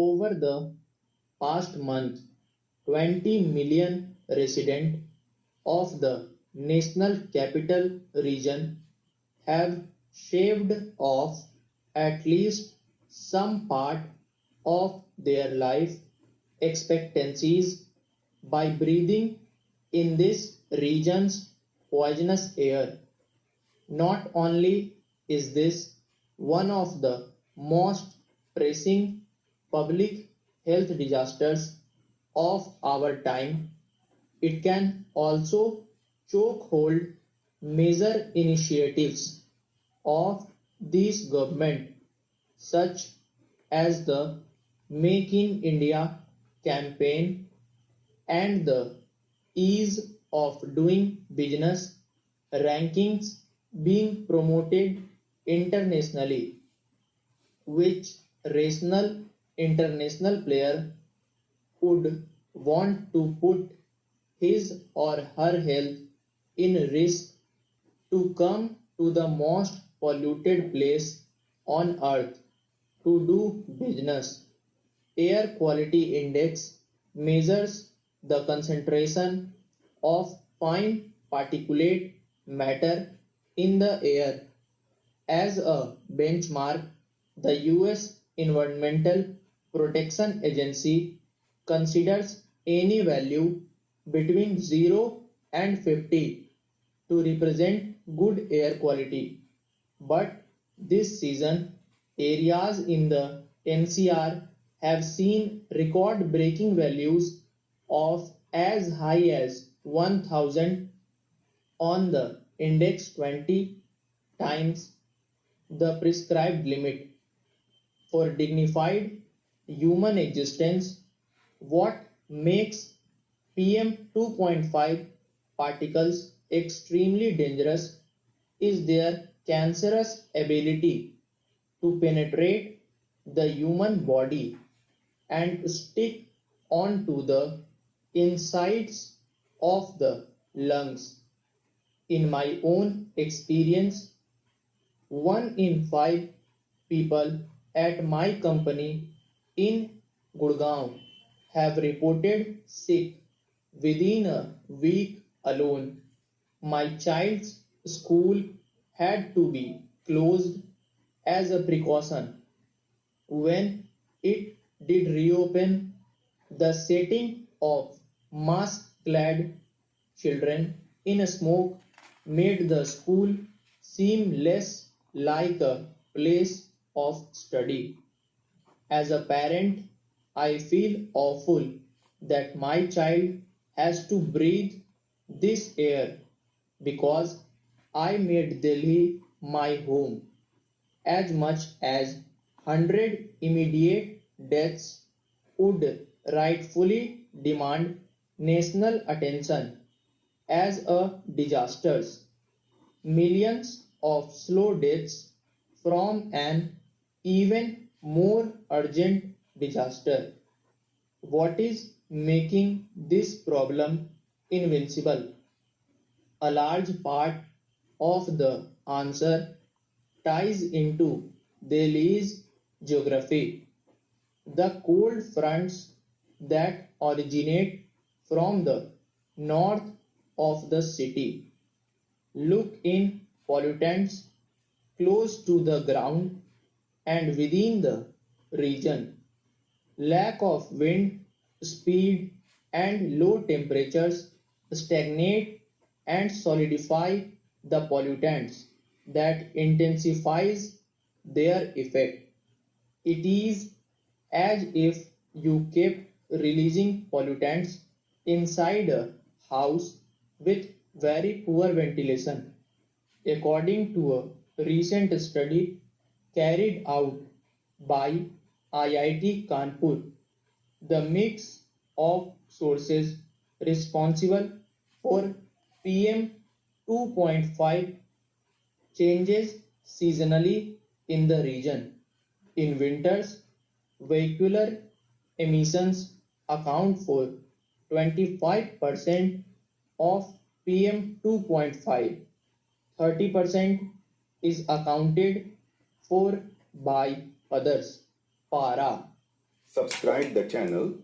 Over the past month, 20 million residents of the National Capital Region have shaved off at least some part of their life expectancies by breathing in this region's poisonous air. Not only is this one of the most pressing public health disasters of our time, it can also chokehold major initiatives of this government, such as the Make in India campaign and the ease of doing business rankings being promoted internationally, which rational international player would want to put his or her health in risk to come to the most polluted place on earth to do business. Air quality index measures the concentration of fine particulate matter in the air. As a benchmark, the US Environmental Protection Agency considers any value between 0 and 50 to represent good air quality. But this season, areas in the NCR have seen record breaking values of as high as 1000 on the index 20 times the prescribed limit. For dignified human existence, what makes PM 2.5 particles extremely dangerous is their cancerous ability to penetrate the human body and stick onto the insides of the lungs. In my own experience, 1 in 5 people at my company in Gurgaon have reported sick within a week alone. My child's school had to be closed as a precaution. When it did reopen, the setting of mask-clad children in smoke made the school seem less like a place of study. As a parent, I feel awful that my child has to breathe this air because I made Delhi my home. As much as 100 immediate deaths would rightfully demand national attention as a disasters. Millions of slow deaths from an even more urgent disaster. What is making this problem invincible? A large part of the answer ties into Delhi's geography. The cold fronts that originate from the north of the city look in pollutants close to the ground and within the region. Lack of wind speed and low temperatures stagnate and solidify the pollutants that intensifies their effect. It is as if you kept releasing pollutants inside a house with very poor ventilation. According to a recent study carried out by IIT Kanpur, the mix of sources responsible for PM 2.5 changes seasonally in the region. In winters, vehicular emissions account for 25% of PM 2.5. 30% is accounted for by others, para. Subscribe the channel